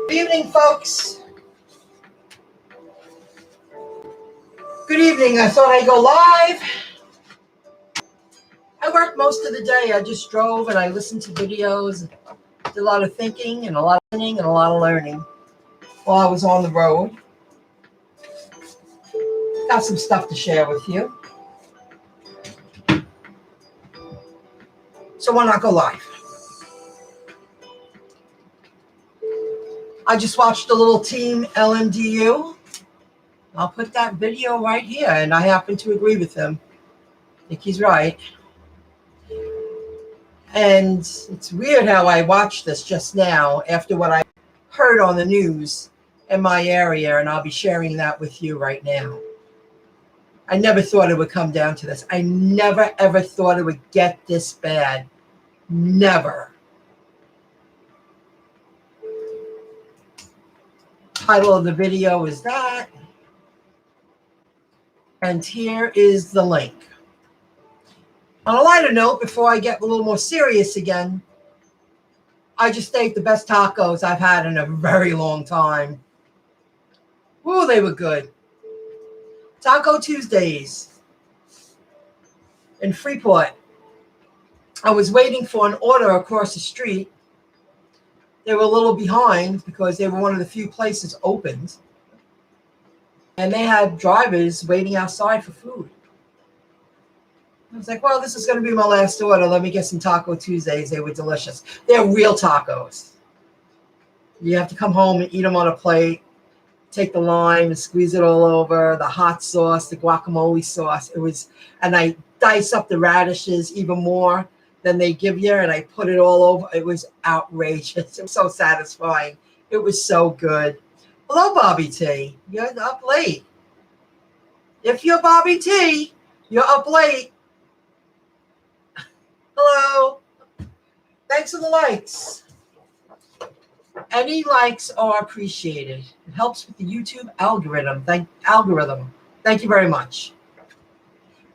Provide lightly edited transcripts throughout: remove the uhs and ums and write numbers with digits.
Good evening, folks. Good evening. I thought I'd go live. I worked most of the day. I just drove and I listened to videos, did a lot of thinking and a lot of listening and a lot of learning while I was on the road. Got some stuff to share with you. So why not go live? I just watched a little team LMDU. I'll put that video right here, and I happen to agree with him. I think he's right. And it's weird how I watched this just now after what I heard on the news in my area, and I'll be sharing that with you right now. I never thought it would come down to this. I never, ever thought it would get this bad. Never. Title of the video is that. And here is the link. On a lighter note, before I get a little more serious again, I just ate the best tacos I've had in a very long time. Ooh, they were good. Taco Tuesdays in Freeport. I was waiting for an order across the street. They were a little behind because they were one of the few places opened. And they had drivers waiting outside for food. I was like, well, this is going to be my last order. Let me get some Taco Tuesdays. They were delicious. They're real tacos. You have to come home and eat them on a plate. Take the lime and squeeze it all over. The hot sauce, the guacamole sauce. And I dice up the radishes even more than they give you, and I put it all over. It was outrageous. It was so satisfying. It was so good. Hello, Bobby T. You're up late. If you're Bobby T, you're up late. Hello. Thanks for the likes. Any likes are appreciated. It helps with the YouTube algorithm. Thank you very much.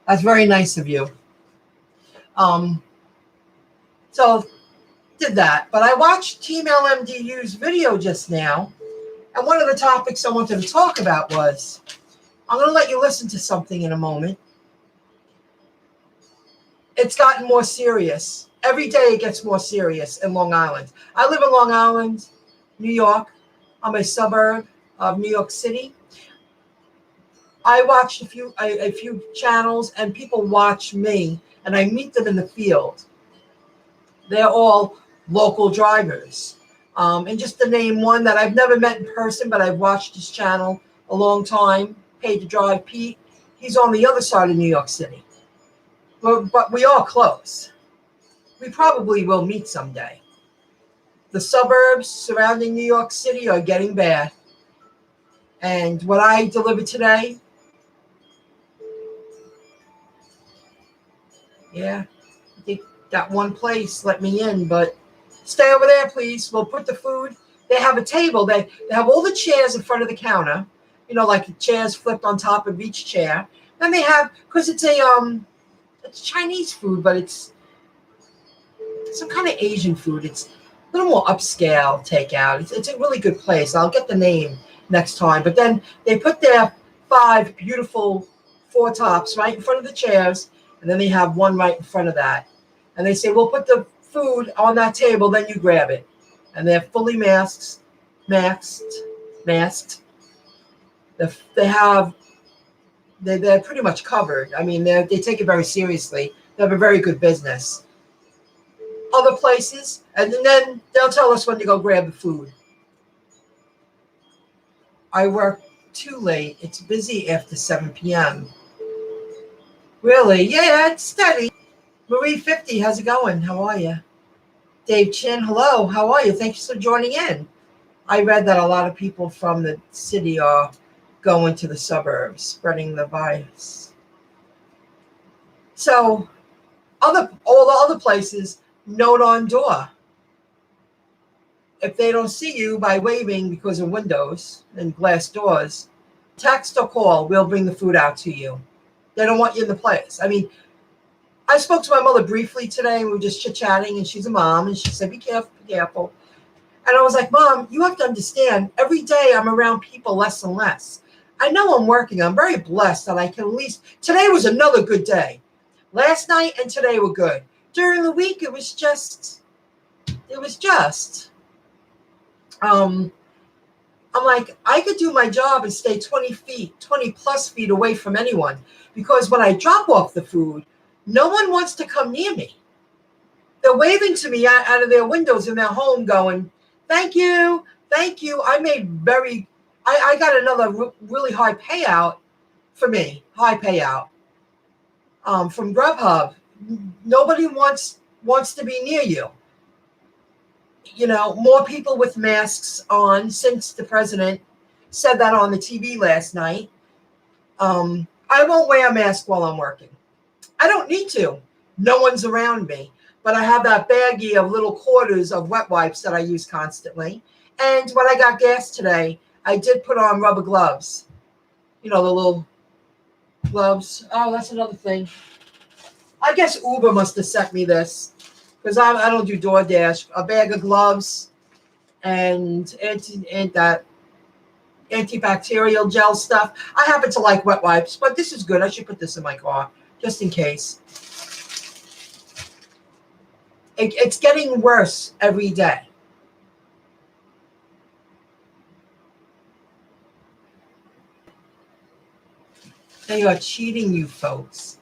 That's very nice of you. So did that. But I watched Team LMDU's video just now, and one of the topics I wanted to talk about was, I'm going to let you listen to something in a moment. It's gotten more serious. Every day it gets more serious in Long Island. I live in Long Island, New York. I'm a suburb of New York City. I watched a few channels, and people watch me, and I meet them in the field. They're all local drivers. And just to name one that I've never met in person, but I've watched his channel a long time, Paid to Drive Pete. He's on the other side of New York City. But we are close. We probably will meet someday. The suburbs surrounding New York City are getting bad. And what I delivered today, yeah, I think that one place let me in, but stay over there, please. We'll put the food. They have a table. They have all the chairs in front of the counter, like the chairs flipped on top of each chair. Then they have, because it's it's Chinese food, but it's some kind of Asian food. It's a little more upscale takeout. It's a really good place. I'll get the name next time. But then they put their 5 beautiful 4 tops right in front of the chairs, and then they have one right in front of that. And they say, we'll put the food on that table, then you grab it. And they're fully masked. They're pretty much covered. I mean, they take it very seriously. They have a very good business. Other places, and then they'll tell us when to go grab the food. I work too late. It's busy after 7 p.m. Really? Yeah, it's steady. Marie 50, how's it going? How are you? Dave Chin, hello. How are you? Thanks for joining in. I read that a lot of people from the city are going to the suburbs, spreading the virus. So all the other places, note on door. If they don't see you by waving because of windows and glass doors, text or call, we'll bring the food out to you. They don't want you in the place. I mean, I spoke to my mother briefly today, and we were just chit-chatting, and she's a mom, and she said, be careful, be careful. And I was like, Mom, you have to understand, every day I'm around people less and less. I know I'm working. I'm very blessed that I can at least, today was another good day. Last night and today were good. During the week, um, I'm like, I could do my job and stay 20 plus feet away from anyone. Because when I drop off the food, no one wants to come near me. They're waving to me out of their windows in their home going, thank you, thank you. I got another really high payout for me, from Grubhub. Nobody wants to be near you. You know, more people with masks on since the president said that on the TV last night. I won't wear a mask while I'm working. I don't need to. No one's around me. But I have that baggie of little quarters of wet wipes that I use constantly. And when I got gas today, I did put on rubber gloves. You know, the little gloves. Oh, that's another thing. I guess Uber must have sent me this because I don't do DoorDash. A bag of gloves and that antibacterial gel stuff. I happen to like wet wipes, but this is good. I should put this in my car just in case. It's getting worse every day. They are cheating you, folks.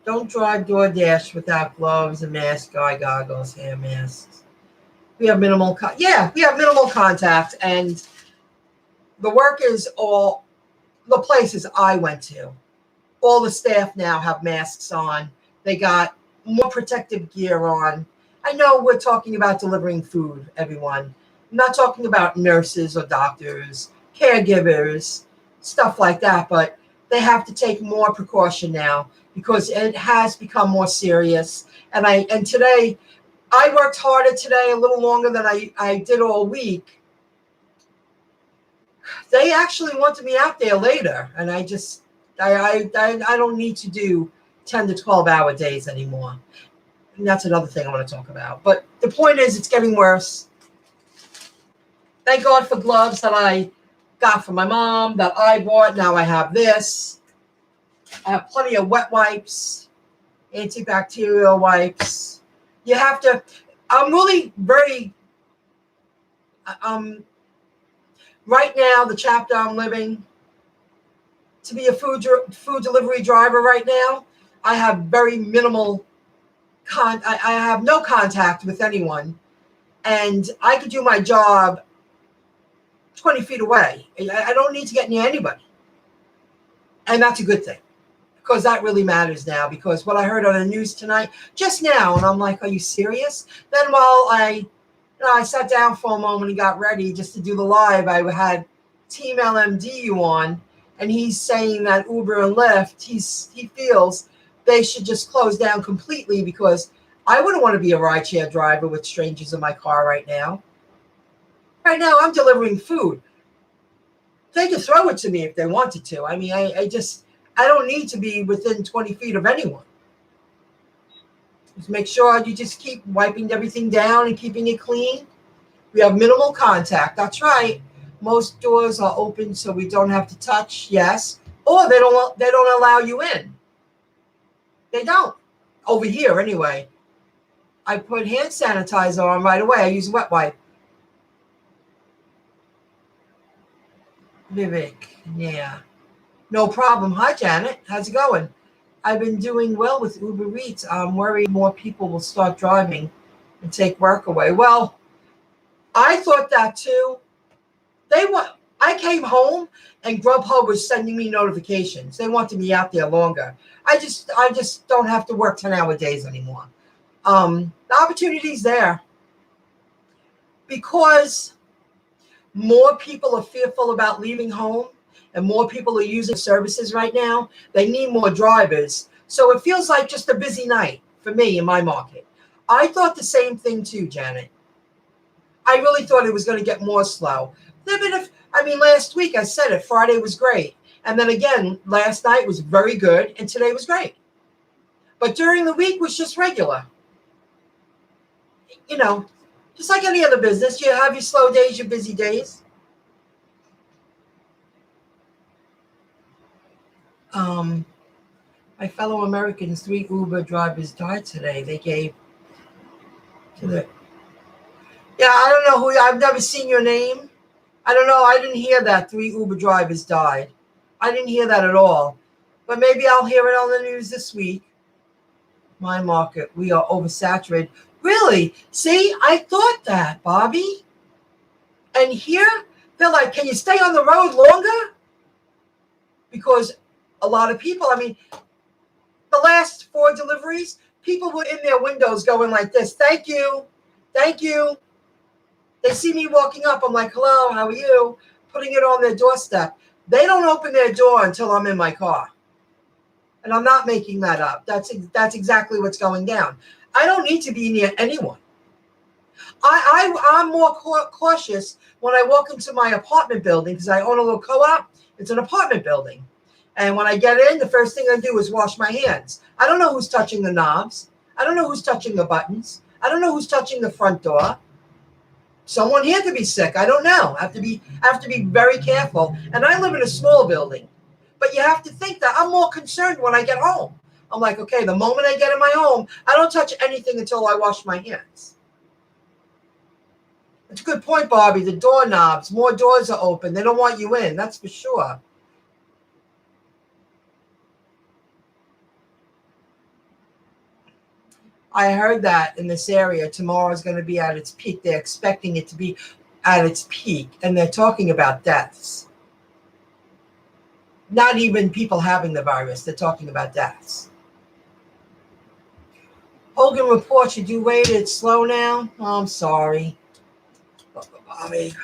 Don't drive DoorDash without gloves, a mask, eye goggles, hair masks. We have minimal contact, and the workers, all the places I went to, all the staff now have masks on. They got more protective gear on. I know we're talking about delivering food, everyone. I'm not talking about nurses or doctors, caregivers, stuff like that, but they have to take more precaution now because it has become more serious. And today, I worked harder today, a little longer than I did all week. They actually wanted me out there later, and I don't need to do 10 to 12-hour days anymore. And that's another thing I want to talk about. But the point is, it's getting worse. Thank God for gloves that I got from my mom, that I bought. Now I have this. I have plenty of wet wipes, antibacterial wipes. You have to, I'm really very, right now, the chapter I'm living, to be a food delivery driver right now, I have very minimal, I have no contact with anyone. And I could do my job 20 feet away. I don't need to get near anybody. And that's a good thing. Because that really matters now. Because what I heard on the news tonight, just now, and I'm like, are you serious? Then while I sat down for a moment and got ready just to do the live, I had Team LMDU on, and he's saying that Uber and Lyft, he feels they should just close down completely because I wouldn't want to be a rideshare driver with strangers in my car right now. Right now, I'm delivering food. They could throw it to me if they wanted to. I mean, I don't need to be within 20 feet of anyone. Just make sure you just keep wiping everything down and keeping it clean. We have minimal contact. That's right. Most doors are open so we don't have to touch. Yes. Or they don't allow you in. They don't. Over here, anyway. I put hand sanitizer on right away. I use wet wipe. Vivek, yeah. No problem. Hi, Janet. How's it going? I've been doing well with Uber Eats. I'm worried more people will start driving and take work away. Well, I thought that too. I came home and Grubhub was sending me notifications. They wanted me out there longer. I just don't have to work 10-hour days anymore. The opportunity's there because more people are fearful about leaving home and more people are using services right now. They need more drivers. So it feels like just a busy night for me in my market. I thought the same thing too, Janet. I really thought it was going to get more slow. Last week I said it, Friday was great. And then again, last night was very good, and today was great. But during the week was just regular. You know, just like any other business, you have your slow days, your busy days. My fellow Americans, 3 Uber drivers died today. They gave to the... Yeah, I don't know who... I've never seen your name. I don't know. I didn't hear that 3 Uber drivers died. I didn't hear that at all. But maybe I'll hear it on the news this week. My market, we are oversaturated. Really? See, I thought that, Bobby. And here, they're like, can you stay on the road longer? Because a lot of people, I mean, the last 4 deliveries, people were in their windows going like this. Thank you. Thank you. They see me walking up. I'm like, hello, how are you? Putting it on their doorstep. They don't open their door until I'm in my car. And I'm not making that up. That's exactly what's going down. I don't need to be near anyone. I'm more cautious when I walk into my apartment building because I own a little co-op. It's an apartment building. And when I get in, the first thing I do is wash my hands. I don't know who's touching the knobs. I don't know who's touching the buttons. I don't know who's touching the front door. Someone here could be sick. I don't know. I have to be very careful. And I live in a small building. But you have to think that I'm more concerned when I get home. I'm like, okay, the moment I get in my home, I don't touch anything until I wash my hands. It's a good point, Bobby. The doorknobs, more doors are open. They don't want you in. That's for sure. I heard that in this area, tomorrow is going to be at its peak. They're expecting it to be at its peak. And they're talking about deaths. Not even people having the virus. They're talking about deaths. Hogan reports you do wait. It's slow now. Oh, I'm sorry. Bobby.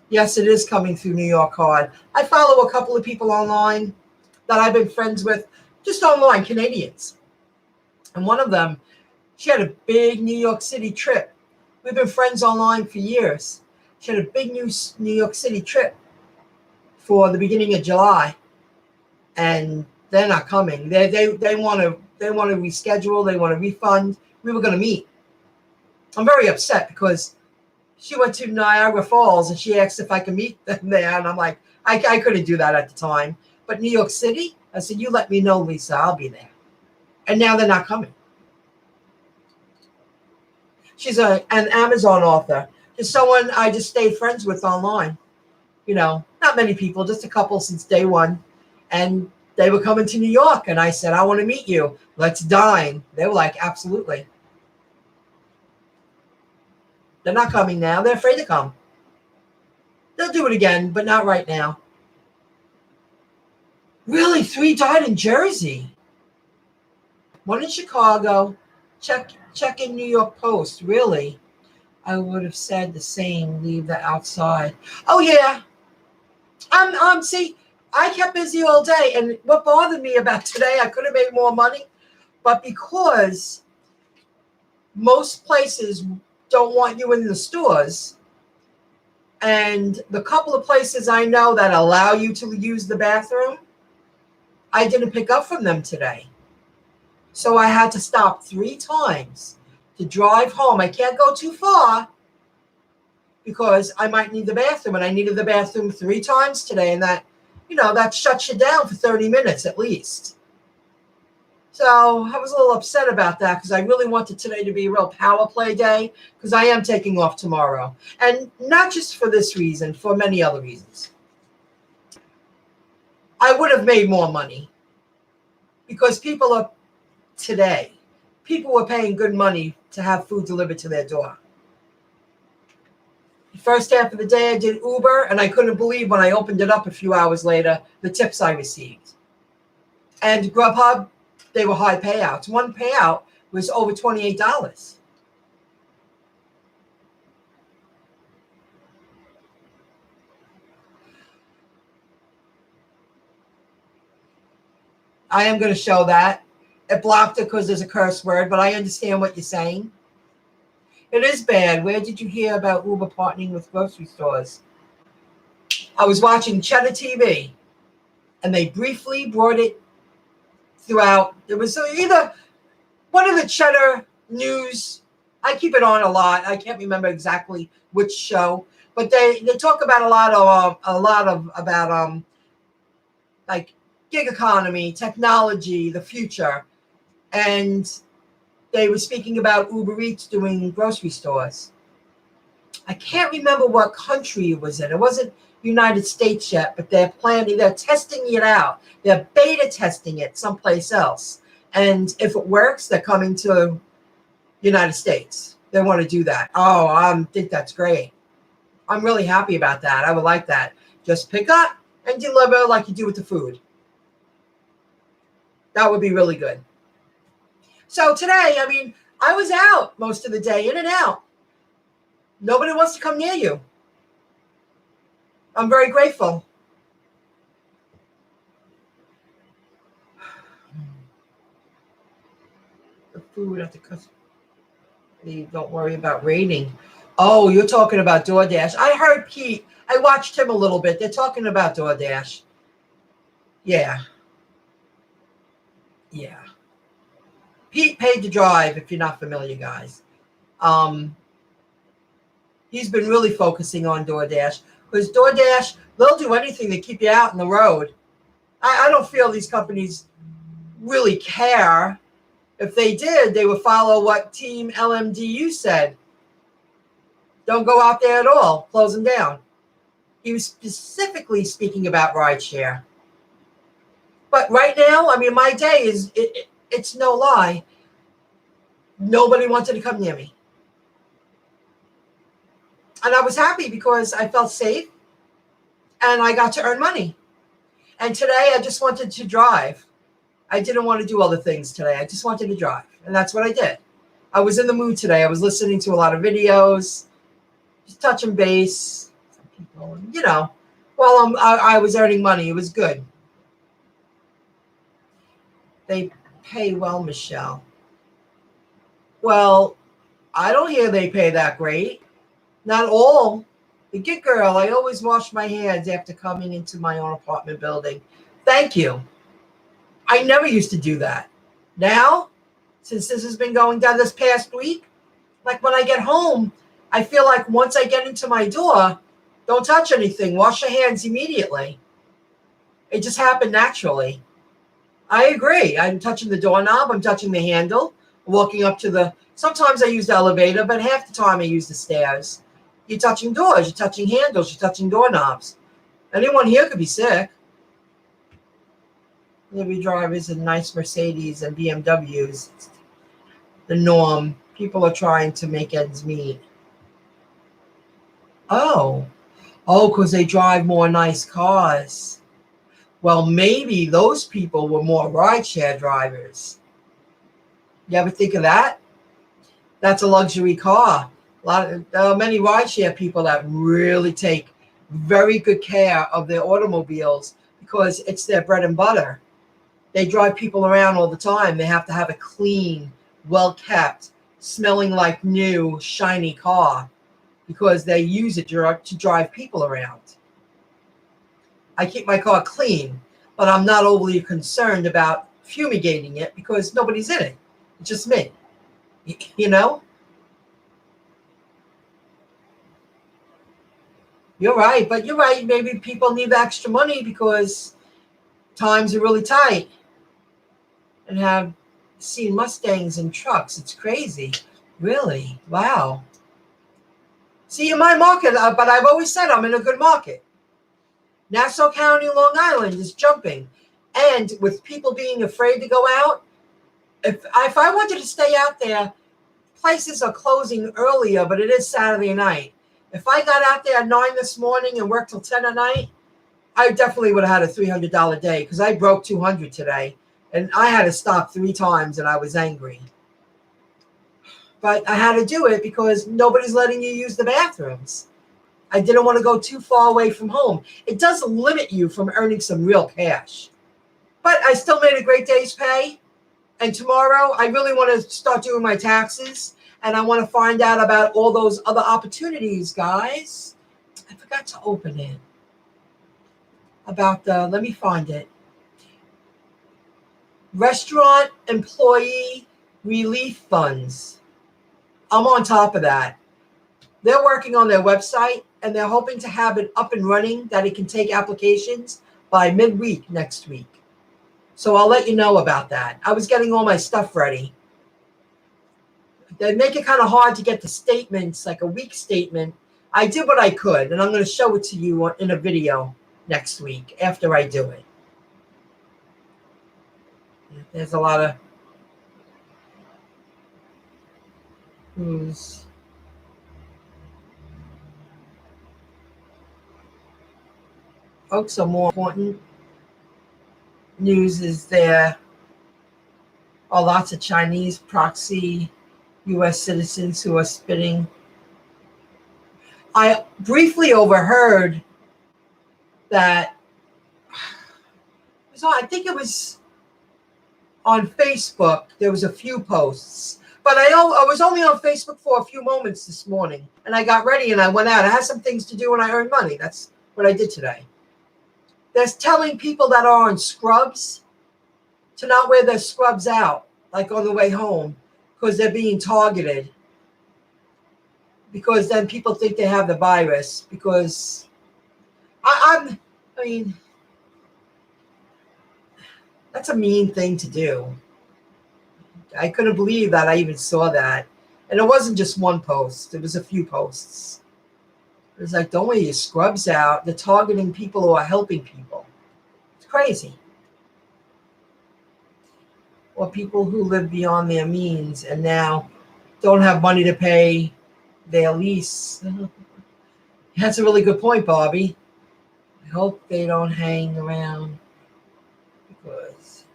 Yes, it is coming through New York hard. I follow a couple of people online that I've been friends with, just online, Canadians. And one of them, she had a big New York City trip. We've been friends online for years. She had a big New York City trip for the beginning of July, and they're not coming. They want to reschedule. They want a refund. We were going to meet. I'm very upset because she went to Niagara Falls and she asked if I could meet them there, and I'm like, I couldn't do that at the time. But New York City, I said, you let me know, Lisa, I'll be there. And now they're not coming. She's an Amazon author. Just someone I just stayed friends with online. You know, not many people, just a couple since day one. And they were coming to New York. And I said, I want to meet you. Let's dine. They were like, absolutely. They're not coming now. They're afraid to come. They'll do it again, but not right now. Really? 3 died in Jersey. 1 in Chicago. Check in New York Post. Really? I would have said the same. Leave that outside. Oh yeah. See, I kept busy all day, and what bothered me about today, I could have made more money, but because most places don't want you in the stores, and the couple of places I know that allow you to use the bathroom, I didn't pick up from them today. So I had to stop 3 times to drive home. I can't go too far because I might need the bathroom, and I needed the bathroom 3 times today, and that, you know, that shuts you down for 30 minutes at least. So I was a little upset about that because I really wanted today to be a real power play day because I am taking off tomorrow. And not just for this reason, for many other reasons. I would have made more money because people were paying good money to have food delivered to their door. The first half of the day I did Uber, and I couldn't believe when I opened it up a few hours later, the tips I received. And Grubhub, they were high payouts. One payout was over $28. I am going to show that. It blocked it because there's a curse word, but I understand what you're saying. It is bad. Where did you hear about Uber partnering with grocery stores? I was watching Cheddar TV, and they briefly brought it throughout. It was either one of the Cheddar News. I keep it on a lot. I can't remember exactly which show, but they talk about a lot of about like gig economy, technology, the future, and they were speaking about Uber Eats doing grocery stores. I can't remember what country it was in. It wasn't United States yet, but they're testing it out. They're beta testing it someplace else. And if it works, they're coming to United States. They want to do that. Oh, I think that's great. I'm really happy about that. I would like that. Just pick up and deliver like you do with the food. That would be really good. So today, I was out most of the day, in and out. Nobody wants to come near you. I'm very grateful. The food at the customer. Don't worry about rating. Oh, you're talking about DoorDash. I heard Pete. I watched him a little bit. They're talking about DoorDash. Yeah. Pete paid to drive, if you're not familiar, guys. He's been really focusing on DoorDash, because DoorDash, they'll do anything to keep you out on the road. I don't feel these companies really care. If they did, they would follow what Team LMDU said. Don't go out there at all. Close them down. He was specifically speaking about rideshare. But right now, my day is, it's no lie. Nobody wanted to come near me. And I was happy because I felt safe and I got to earn money. And today I just wanted to drive. I didn't want to do other things today. I just wanted to drive. And that's what I did. I was in the mood today. I was listening to a lot of videos, just touching base. Some people, while I was earning money. It was good. They pay well, Michelle. Well, I don't hear they pay that great. Not all. The gig girl, I always wash my hands after coming into my own apartment building. Thank you. I never used to do that. Now, since this has been going down this past week, like when I get home, I feel like once I get into my door, don't touch anything. Wash your hands immediately. It just happened naturally. I agree. I'm touching the doorknob. I'm touching the handle. Walking up to sometimes I use the elevator, but half the time I use the stairs. You're touching doors. You're touching handles. You're touching doorknobs. Anyone here could be sick. Every drivers in nice Mercedes and BMWs. It's the norm. People are trying to make ends meet. Oh, because they drive more nice cars. Well, maybe those people were more rideshare drivers. You ever think of that? That's a luxury car. There are many rideshare people that really take very good care of their automobiles because it's their bread and butter. They drive people around all the time. They have to have a clean, well-kept, smelling like new, shiny car because they use it to drive people around. I keep my car clean, but I'm not overly concerned about fumigating it because nobody's in it. It's just me. You're right, but you're right. Maybe people need extra money because times are really tight. And have seen Mustangs and trucks. It's crazy. Really? Wow. See, in my market, but I've always said I'm in a good market. Nassau County, Long Island is jumping. And with people being afraid to go out, if I wanted to stay out there, places are closing earlier, but it is Saturday night. If I got out there at 9 this morning and worked till 10 at night, I definitely would have had a $300 day because I broke $200 today. And I had to stop 3 times and I was angry. But I had to do it because nobody's letting you use the bathrooms. I didn't want to go too far away from home. It does limit you from earning some real cash. But I still made a great day's pay. And tomorrow I really want to start doing my taxes. And I want to find out about all those other opportunities, guys. I forgot to open it. about the, let me find it. Restaurant Employee Relief Funds. I'm on top of that. They're working on their website, and they're hoping to have it up and running that it can take applications by midweek next week. So I'll let you know about that. I was getting all my stuff ready. They make it kind of hard to get the statements, like a week statement. I did what I could, and I'm going to show it to you in a video next week after I do it. There's a lot of news. Folks, are more important news is there are lots of Chinese proxy U.S. citizens who are spitting. I briefly overheard that, I think it was on Facebook, there was a few posts, but I was only on Facebook for a few moments this morning, and I got ready and I went out. I had some things to do and I earned money. That's what I did today. They're telling people that are on scrubs to not wear their scrubs out, like on the way home, because they're being targeted. Because then people think they have the virus. Because I mean, that's a mean thing to do. I couldn't believe that I even saw that. And it wasn't just one post. It was a few posts. It was like, don't wear your scrubs out. They're targeting people who are helping people. It's crazy. Or people who live beyond their means and now don't have money to pay their lease. That's a really good point, Bobby. I hope they don't hang around because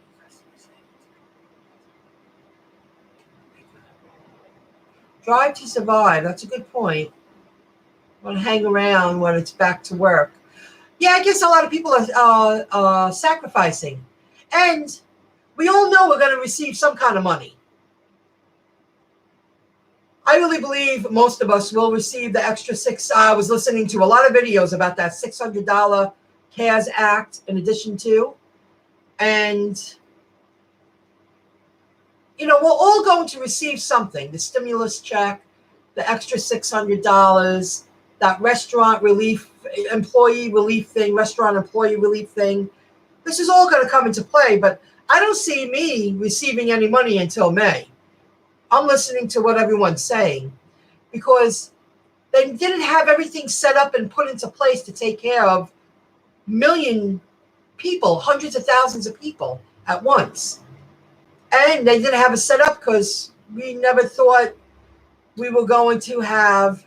drive to survive. That's a good point. Want to hang around when it's back to work. Yeah, I guess a lot of people are sacrificing. And we all know we're going to receive some kind of money. I really believe most of us will receive the extra I was listening to a lot of videos about that $600 CARES Act in addition to. And, we're all going to receive something. The stimulus check, the extra $600, that restaurant employee relief thing. This is all going to come into play, but I don't see me receiving any money until May. I'm listening to what everyone's saying because they didn't have everything set up and put into place to take care of million people, hundreds of thousands of people at once. And they didn't have it set up because we never thought we were going to have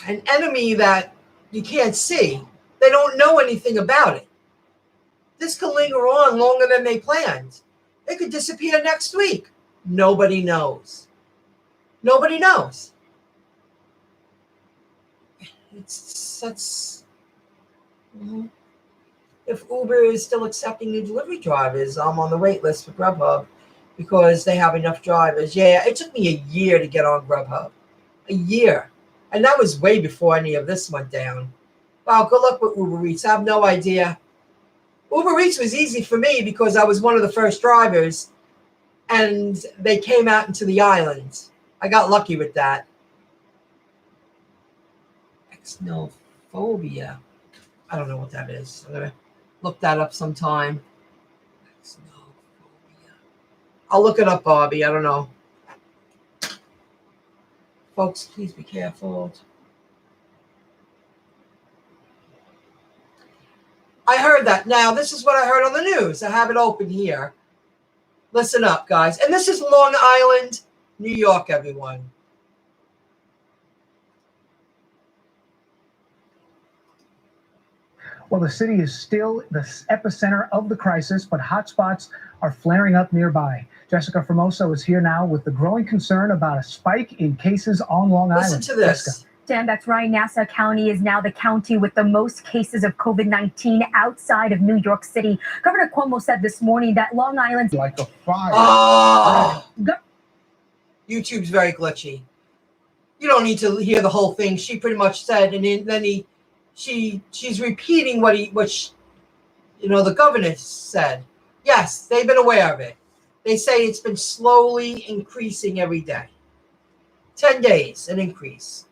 an enemy that you can't see. They don't know anything about it. This could linger on longer than they planned. It could disappear next week. Nobody knows. Nobody knows. If Uber is still accepting new delivery drivers, I'm on the wait list for Grubhub because they have enough drivers. Yeah, it took me a year to get on Grubhub. A year. And that was way before any of this went down. Wow, good luck with Uber Eats. I have no idea. Uber Eats was easy for me because I was one of the first drivers and they came out into the island. I got lucky with that. Xenophobia. I don't know what that is. I'm going to look that up sometime. Xenophobia. I'll look it up, Bobby. I don't know. Folks, please be careful. I heard that. Now, this is what I heard on the news. I have it open here. Listen up, guys. And this is Long Island, New York, everyone. Well, the city is still the epicenter of the crisis, but hotspots are flaring up nearby. Jessica Formoso is here now with the growing concern about a spike in cases on Long Island. Listen to this. Jessica. Dan, that's right. Nassau County is now the county with the most cases of COVID-19 outside of New York City. Governor Cuomo said this morning that Long Island's like a fire. Oh, YouTube's very glitchy. You don't need to hear the whole thing. She pretty much said, and then she's repeating what the governor said. Yes, they've been aware of it. They say it's been slowly increasing every day. 10 days, an increase.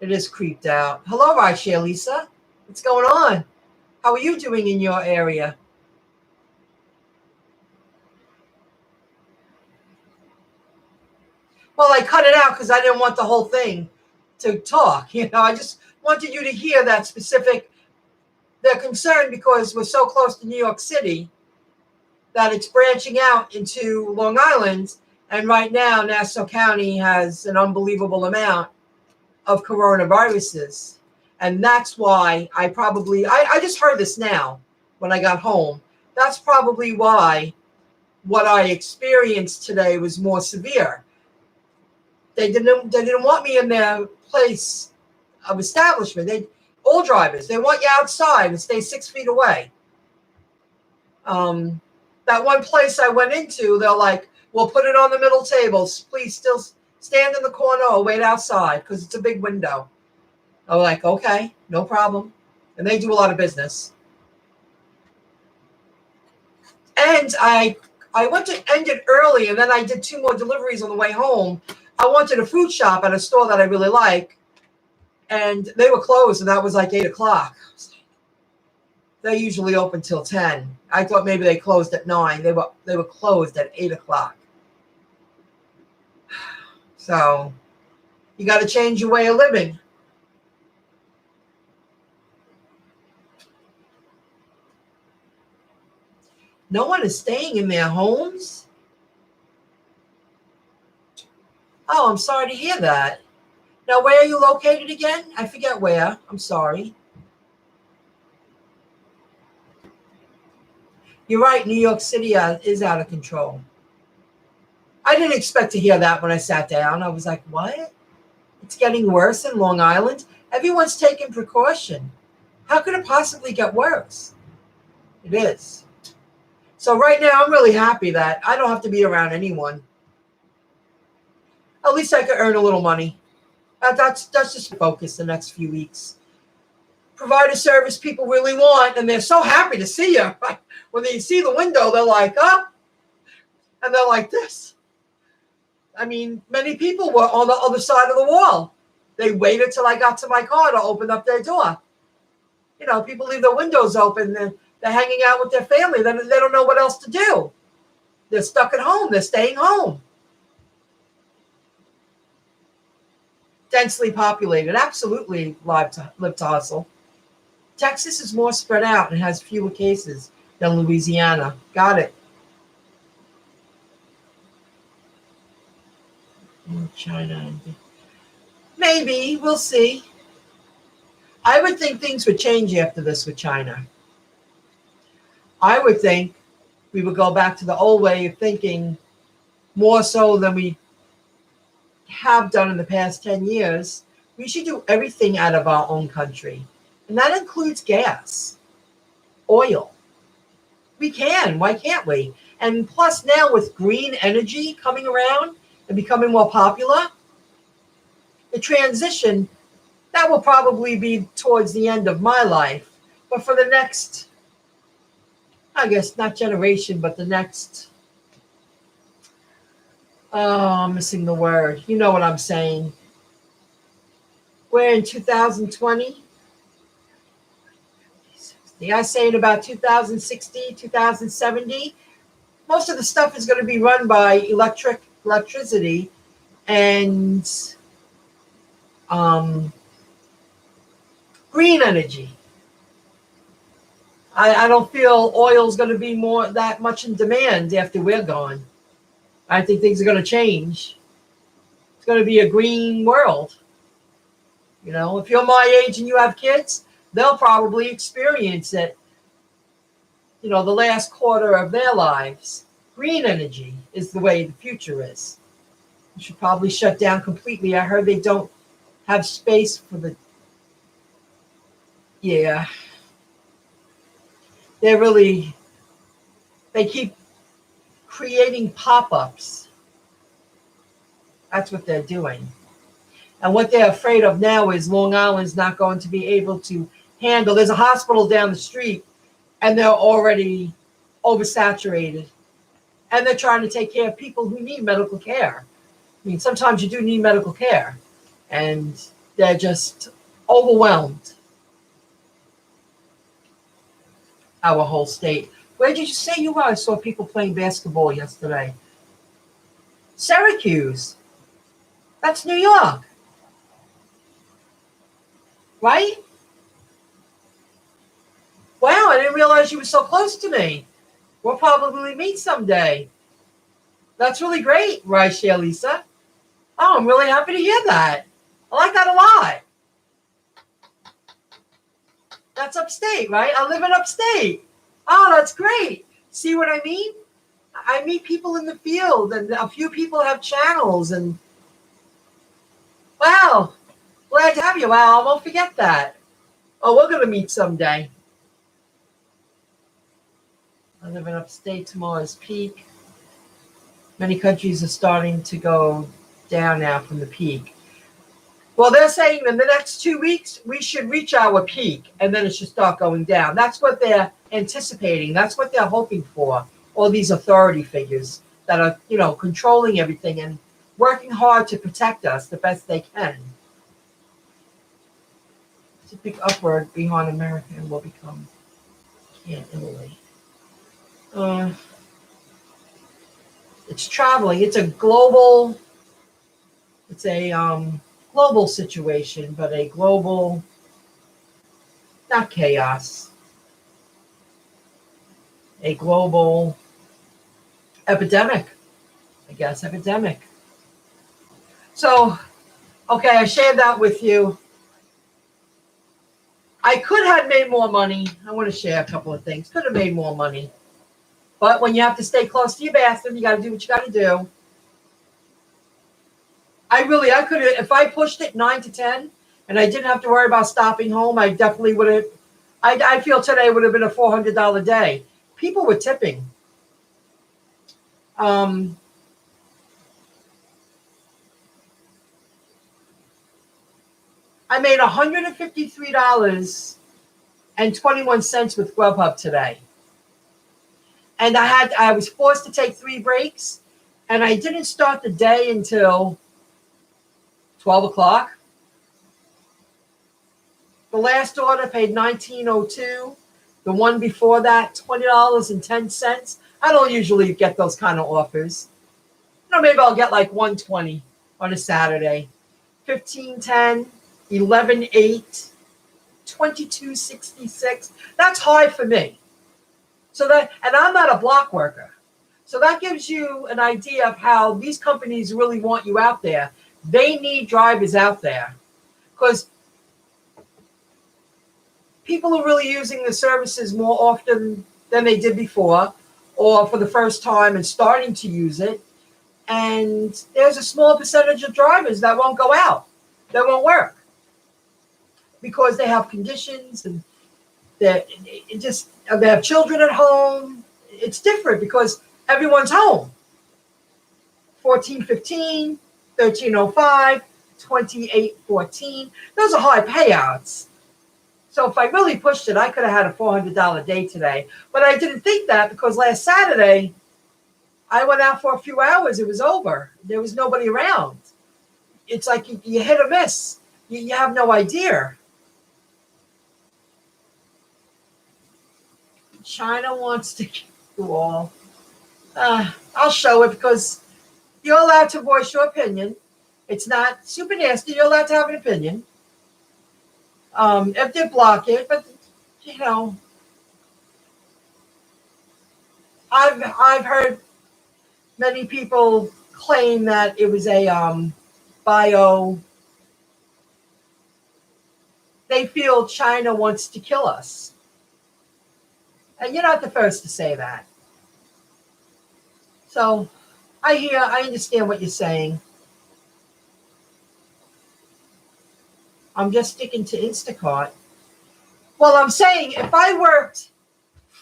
It is creeped out. Hello, Raishia Lisa. What's going on? How are you doing in your area? Well, I cut it out because I didn't want the whole thing to talk. I just wanted you to hear that specific. They're concerned because we're so close to New York City that it's branching out into Long Island. And right now, Nassau County has an unbelievable amount of coronaviruses. And that's why I just heard this now when I got home. That's probably why what I experienced today was more severe. They didn't want me in their place of establishment. All drivers, they want you outside and stay 6 feet away. That one place I went into, they're like, we'll put it on the middle tables. Please still stand in the corner or wait outside because it's a big window. I'm like, okay, no problem. And they do a lot of business. And I went to end it early, and then I did 2 more deliveries on the way home. I wanted a food shop at a store that I really like, and they were closed, and that was like 8 o'clock. They usually open till 10. I thought maybe they closed at 9. They were closed at 8 o'clock. So you got to change your way of living. No one is staying in their homes? Oh, I'm sorry to hear that. Now, where are you located again? I forget where. I'm sorry. You're right. New York City is out of control. I didn't expect to hear that when I sat down. I was like, what? It's getting worse in Long Island? Everyone's taking precaution. How could it possibly get worse? It is. So right now, I'm really happy that I don't have to be around anyone. At least I could earn a little money. That's just focus the next few weeks. Provide a service people really want, and they're so happy to see you. When they see the window, they're like, oh, and they're like this. I mean, many people were on the other side of the wall. They waited till I got to my car to open up their door. People leave their windows open. They're hanging out with their family. They don't know what else to do. They're stuck at home. They're staying home. Densely populated. Absolutely live to hustle. Texas is more spread out and has fewer cases than Louisiana. Got it. China. Maybe. We'll see. I would think things would change after this with China. I would think we would go back to the old way of thinking more so than we have done in the past 10 years. We should do everything out of our own country. And that includes gas, oil. We can. Why can't we? And plus now with green energy coming around and becoming more popular, the transition, that will probably be towards the end of my life. But for the next, I guess not generation, but the next, I'm missing the word. You know what I'm saying. We're in 2020. I say in about 2060, 2070, most of the stuff is going to be run by electricity and green energy. I don't feel oil is going to be that much in demand after we're gone. I think things are going to change. It's going to be a green world. If you're my age and you have kids, they'll probably experience it, the last quarter of their lives. Green energy is the way the future is. We should probably shut down completely. I heard they don't have space for yeah. They keep creating pop-ups. That's what they're doing. And what they're afraid of now is Long Island's not going to be able to handle. There's a hospital down the street, and they're already oversaturated. And they're trying to take care of people who need medical care. I mean, sometimes you do need medical care, and they're just overwhelmed. Our whole state. Where did you say you were? I saw people playing basketball yesterday. Syracuse. That's New York. Right? Wow, I didn't realize you were so close to me. We'll probably meet someday. That's really great, right, Lisa? Oh, I'm really happy to hear that. I like that a lot. That's upstate, right? I live in upstate. Oh, that's great. See what I mean? I meet people in the field, and a few people have channels, and wow, glad to have you. Wow, I won't forget that. Oh, we're going to meet someday. I live in upstate. Tomorrow's peak. Many countries are starting to go down now from the peak. Well, they're saying in the next 2 weeks, we should reach our peak, and then it should start going down. That's what they're anticipating. That's what they're hoping for. All these authority figures that are, controlling everything and working hard to protect us the best they can. It's a big upward behind America and will become Italy. It's traveling. It's a global situation, but a global, not chaos, a global epidemic, I guess, epidemic. So, okay, I shared that with you. I could have made more money. I want to share a couple of things. Could have made more money. But when you have to stay close to your bathroom, you got to do what you got to do. I could have, if I pushed it 9 to 10 and I didn't have to worry about stopping home, I definitely would have, I feel today would have been a $400 day. People were tipping. I made $153.21 with Grubhub today. And I was forced to take 3 breaks, and I didn't start the day until 12 o'clock. The last order paid $19.02. The one before that, $20.10. I don't usually get those kind of offers. Maybe I'll get like $120 on a Saturday. $15.10, $11.08, $22.66. That's high for me. And I'm not a block worker. So that gives you an idea of how these companies really want you out there. They need drivers out there because people are really using the services more often than they did before, or for the first time and starting to use it. And there's a small percentage of drivers that won't go out, that won't work because they have conditions and they have children at home. It's different because everyone's home. 14.15, 13.05, 28.14. Those are high payouts. So if I really pushed it, I could have had a $400 day today. But I didn't think that because last Saturday, I went out for a few hours. It was over. There was nobody around. It's like you hit or miss. You have no idea. China wants to kill you all. I'll show it because you're allowed to voice your opinion. It's not super nasty. You're allowed to have an opinion. If they block it, but I've heard many people claim that it was a bio. They feel China wants to kill us. And you're not the first to say that. So I understand what you're saying. I'm just sticking to Instacart. Well, I'm saying if I worked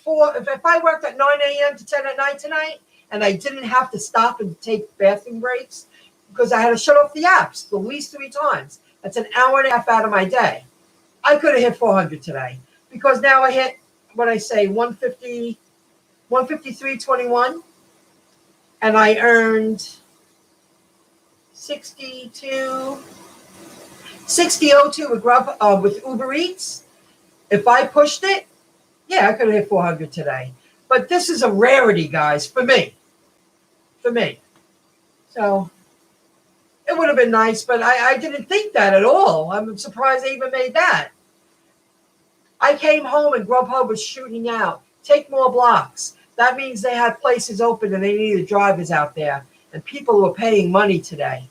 at 9 a.m. to 10 at night tonight, and I didn't have to stop and take bathroom breaks, because I had to shut off the apps at least 3 times. That's an hour and a half out of my day. I could have hit 400 today because now I hit, what I say, 150, 153.21, and I earned 60.02 with Uber Eats. If I pushed it, yeah, I could have hit 400 today. But this is a rarity, guys, for me. So it would have been nice, but I didn't think that at all. I'm surprised I even made that. I came home and Grubhub was shooting out. Take more blocks. That means they had places open and they needed drivers out there. And people were paying money today.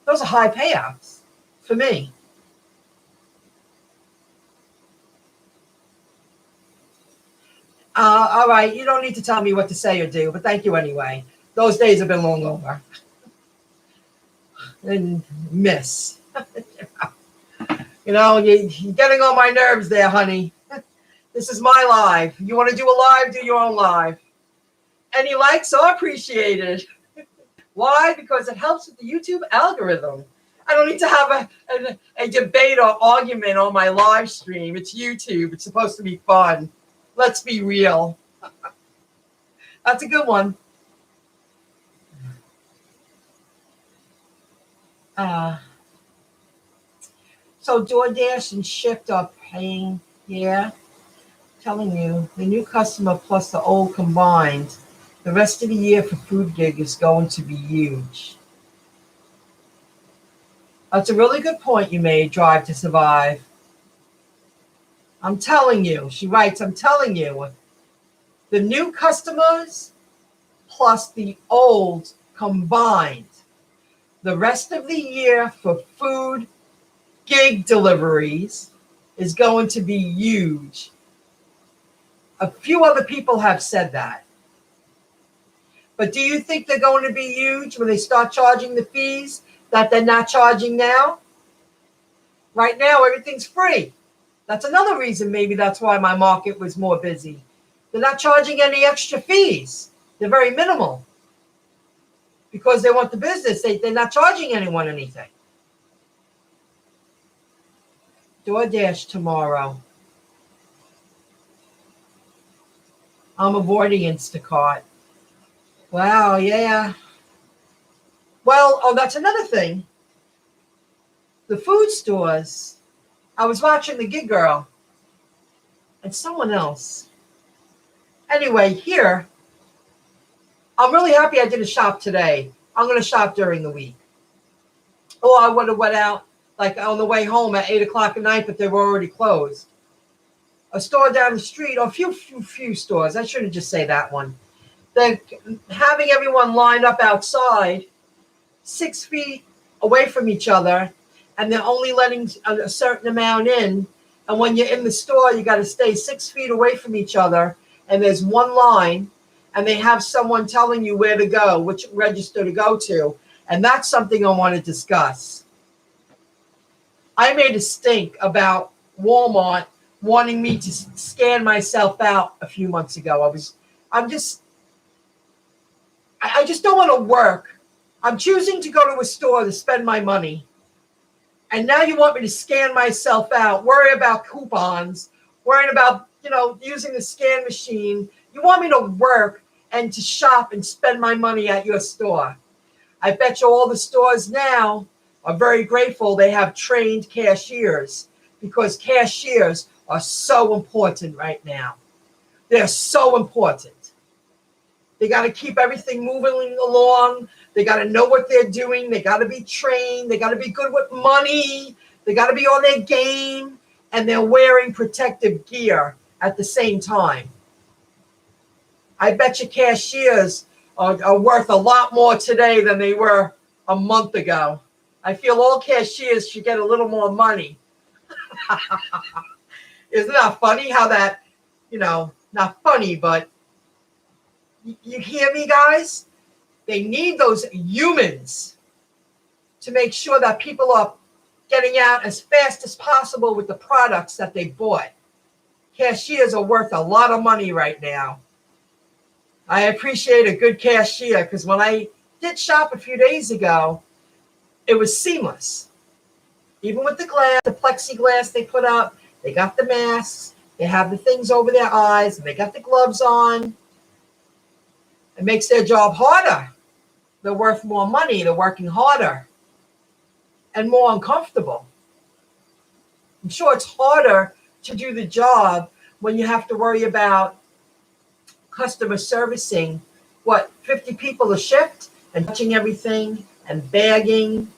Those are high payouts for me. All right, you don't need to tell me what to say or do, but thank you anyway. Those days have been long over. And miss. You're getting on my nerves there, honey. This is my live. You want to do a live, do your own live. Any likes are appreciated. Why? Because it helps with the YouTube algorithm. I don't need to have a debate or argument on my live stream. It's YouTube. It's supposed to be fun. Let's be real. That's a good one. So DoorDash and Shipt are paying, yeah. Telling you, the new customer plus the old combined, the rest of the year for food gig is going to be huge. That's a really good point you made, Drive to Survive. I'm telling you, she writes, I'm telling you, the new customers plus the old combined, the rest of the year for food gig deliveries is going to be huge. A few other people have said that. But do you think they're going to be huge when they start charging the fees that they're not charging now? Right now, everything's free. That's another reason maybe that's why my market was more busy. They're not charging any extra fees. They're very minimal. Because they want the business. They're not charging anyone anything. DoorDash tomorrow. I'm avoiding Instacart. Wow, yeah. Well, that's another thing. The food stores. I was watching The Gig Girl and someone else. Anyway, here, I'm really happy I did a shop today. I'm going to shop during the week. Or I would have went out like on the way home at 8 o'clock at night, but they were already closed. A store down the street, or a few stores. I shouldn't just say that one. They're having everyone lined up outside 6 feet away from each other, and they're only letting a certain amount in. And when you're in the store, you got to stay 6 feet away from each other, and there's one line, and they have someone telling you where to go, which register to go to. And that's something I want to discuss. I made a stink about Walmart wanting me to scan myself out a few months ago. I just don't want to work. I'm choosing to go to a store to spend my money. And now you want me to scan myself out, worry about coupons, worrying about, using the scan machine. You want me to work and to shop and spend my money at your store. I bet you all the stores now are very grateful they have trained cashiers, because cashiers are so important right now. They're so important. They got to keep everything moving along. They got to know what they're doing. They got to be trained. They got to be good with money. They got to be on their game. And they're wearing protective gear at the same time. I bet you cashiers are worth a lot more today than they were a month ago. I feel all cashiers should get a little more money. Isn't that funny how that, not funny, but you hear me, guys? They need those humans to make sure that people are getting out as fast as possible with the products that they bought. Cashiers are worth a lot of money right now. I appreciate a good cashier, because when I did shop a few days ago, It was seamless. Even with the glass, the plexiglass they put up, they got the masks, they have the things over their eyes, and they got the gloves on. It makes their job harder. They're worth more money, they're working harder, and more uncomfortable. I'm sure it's harder to do the job when you have to worry about customer servicing, 50 people a shift, and touching everything and bagging.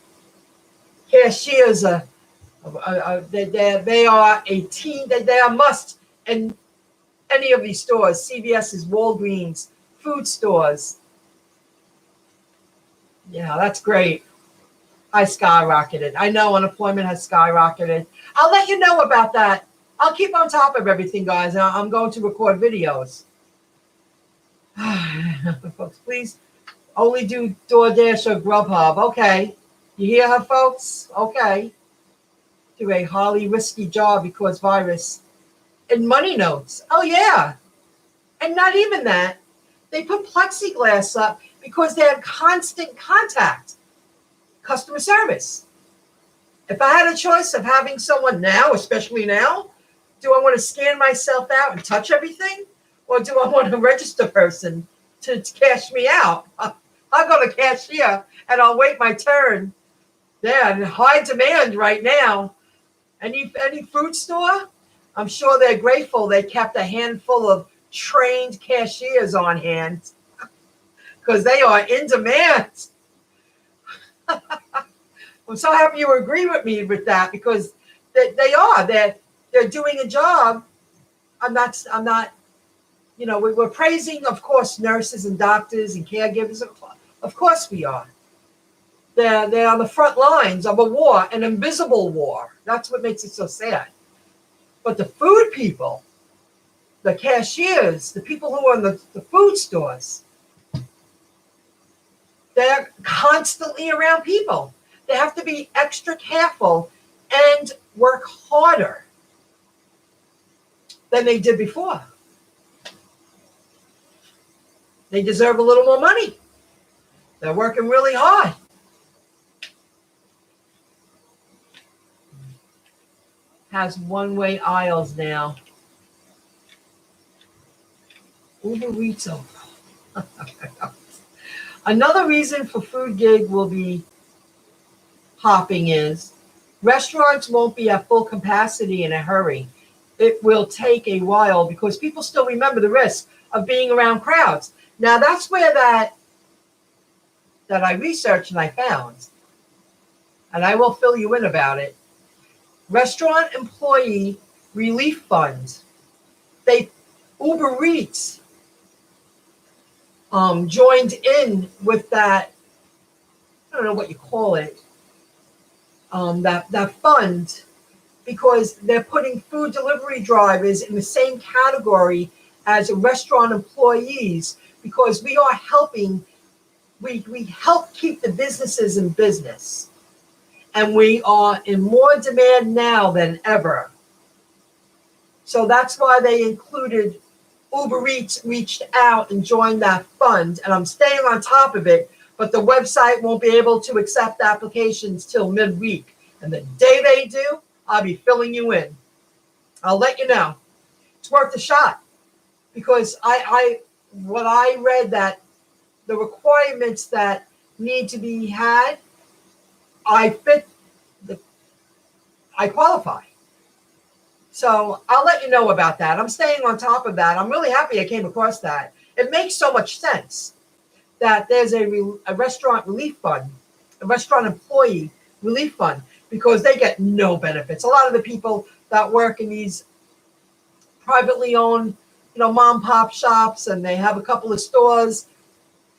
Cashiers they are a team. They are must in any of these stores. CVS's, Walgreens, food stores. Yeah, that's great. I skyrocketed. I know unemployment has skyrocketed. I'll let you know about that. I'll keep on top of everything, guys. I'm going to record videos. Folks, please only do DoorDash or Grubhub. Okay. You hear her, folks? Okay. Do a highly risky job because virus. And money notes. Oh, yeah. And not even that. They put plexiglass up because they have constant contact. Customer service. If I had a choice of having someone now, especially now, do I want to scan myself out and touch everything? Or do I want a register person to cash me out? I'll go to cashier and I'll wait my turn. Yeah, high demand right now. Any food store, I'm sure they're grateful they kept a handful of trained cashiers on hand because they are in demand. I'm so happy you agree with me with that because they're doing a job. I'm not. We're praising, of course, nurses and doctors and caregivers. Of course we are. They're on the front lines of a war, an invisible war. That's what makes it so sad. But the food people, the cashiers, the people who are in the food stores, they're constantly around people. They have to be extra careful and work harder than they did before. They deserve a little more money. They're working really hard. Has one-way aisles now. Uber Eats over. Another reason for food gig will be hopping is restaurants won't be at full capacity in a hurry. It will take a while because people still remember the risk of being around crowds. Now that's where that I researched and I found, and I will fill you in about it. Restaurant Employee Relief Fund. Uber Eats joined in with that. I don't know what you call it. That fund, because they're putting food delivery drivers in the same category as restaurant employees, because we are helping. We help keep the businesses in business. And we are in more demand now than ever. So that's why they included Uber Eats, reached out and joined that fund. And I'm staying on top of it, but the website won't be able to accept applications till midweek. And the day they do, I'll be filling you in. I'll let you know. It's worth a shot. Because what I read, that the requirements that need to be had, I qualify. So I'll let you know about that. I'm staying on top of that. I'm really happy I came across that. It makes so much sense that there's a restaurant relief fund, a restaurant employee relief fund, because they get no benefits. A lot of the people that work in these privately owned, mom pop shops, and they have a couple of stores,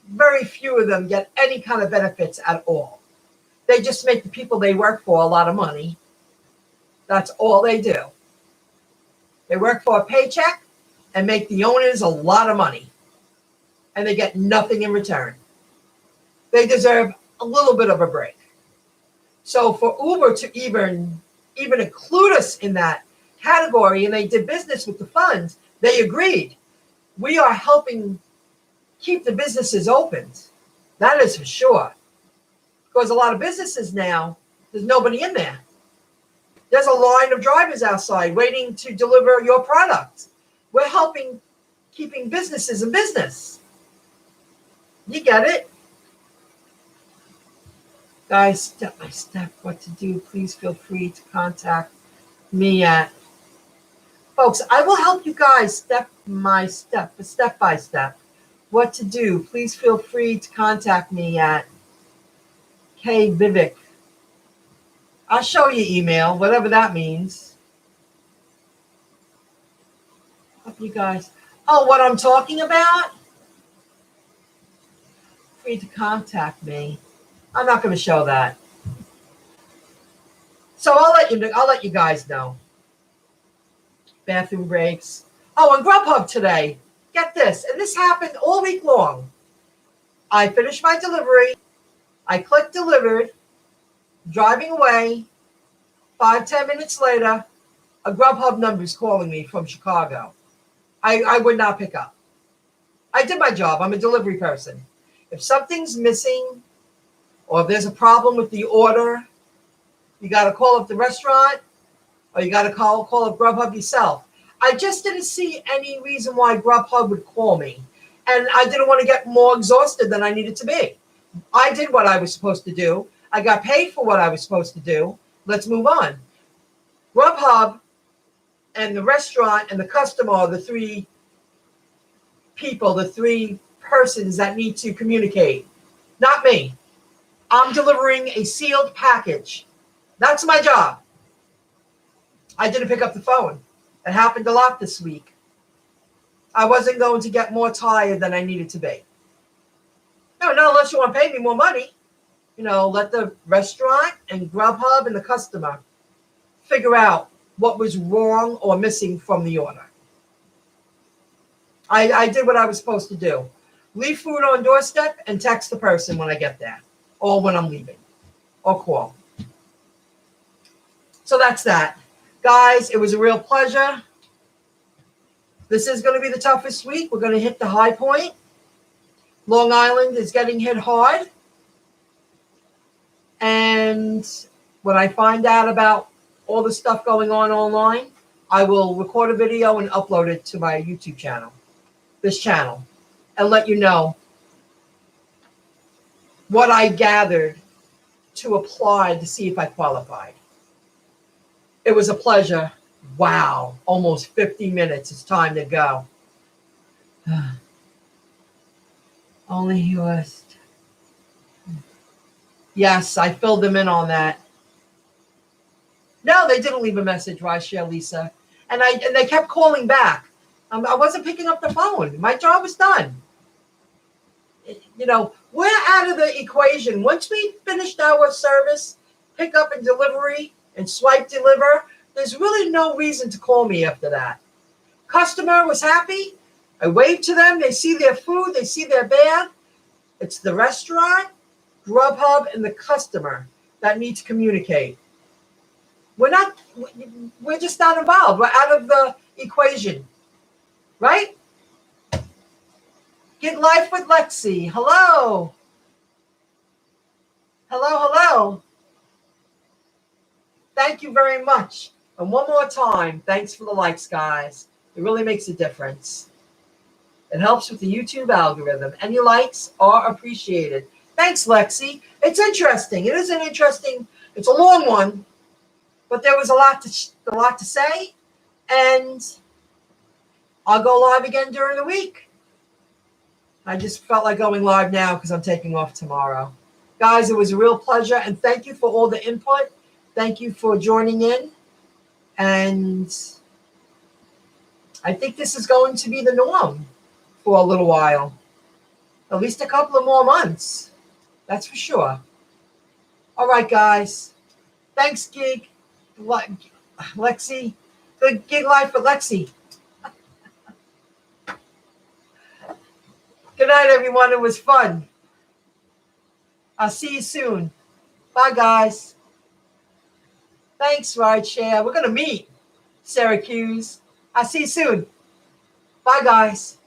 very few of them get any kind of benefits at all. They just make the people they work for a lot of money. That's all they do. They work for a paycheck and make the owners a lot of money. And they get nothing in return. They deserve a little bit of a break. So for Uber to even include us in that category, and they did business with the fund, they agreed. We are helping keep the businesses open. That is for sure. because a lot of businesses now, there's nobody in there. There's a line of drivers outside waiting to deliver your product. We're helping keeping businesses in business. You get it? Guys, step by step what to do. Please feel free to contact me at... Folks, I will help you guys step by step what to do. Please feel free to contact me at kvivik. I'll show you email, whatever that means. Help you guys. Oh, what I'm talking about? Free to contact me. I'm not going to show that. So I'll let you guys know. Bathroom breaks. Oh, on Grubhub today. Get this. And this happened all week long. I finished my delivery. I clicked delivered. Driving away. 5-10 minutes later, a Grubhub number is calling me from Chicago. I would not pick up. I did my job. I'm a delivery person. If something's missing or if there's a problem with the order, you got to call up the restaurant or you got to call up Grubhub yourself. I just didn't see any reason why Grubhub would call me. And I didn't want to get more exhausted than I needed to be. I did what I was supposed to do. I got paid for what I was supposed to do. Let's move on. Grubhub and the restaurant and the customer are the three people, the three persons that need to communicate. Not me. I'm delivering a sealed package. That's my job. I didn't pick up the phone. It happened a lot this week. I wasn't going to get more tired than I needed to be. No, not unless you want to pay me more money. Let the restaurant and Grubhub and the customer figure out what was wrong or missing from the order. I did what I was supposed to do. Leave food on doorstep and text the person when I get there or when I'm leaving or call. So that's that. Guys, it was a real pleasure. This is going to be the toughest week. We're going to hit the high point. Long Island is getting hit hard. And when I find out about all the stuff going on online, I will record a video and upload it to my YouTube channel, this channel, and let you know what I gathered to apply to see if I qualified. It was a pleasure. Wow, almost 50 minutes. It's time to go. Only yours. Yes, I filled them in on that. No, they didn't leave a message, Rachel, Lisa. And they kept calling back. I wasn't picking up the phone. My job was done. We're out of the equation. Once we finished our service, pick up and delivery, and swipe deliver, there's really no reason to call me after that. Customer was happy. I waved to them. They see their food. They see their bag. It's the restaurant, Grubhub, and the customer that need to communicate. We're just not involved. We're out of the equation. Right? Get life with Lexi. Hello. Hello. Thank you very much. And one more time, thanks for the likes, guys. It really makes a difference. It helps with the YouTube algorithm. Any likes are appreciated. Thanks, Lexi. It's interesting. It is an interesting, it's a long one, but there was a lot to say. And I'll go live again during the week. I just felt like going live now because I'm taking off tomorrow. Guys, it was a real pleasure. And thank you for all the input. Thank you for joining in. And I think this is going to be the norm for a little while. At least a couple of more months. That's for sure. All right, guys. Thanks, Gig. Lexi. The Gig Life with Lexi. Good night, everyone. It was fun. I'll see you soon. Bye, guys. Thanks, Rideshare. We're going to meet Syracuse. I'll see you soon. Bye, guys.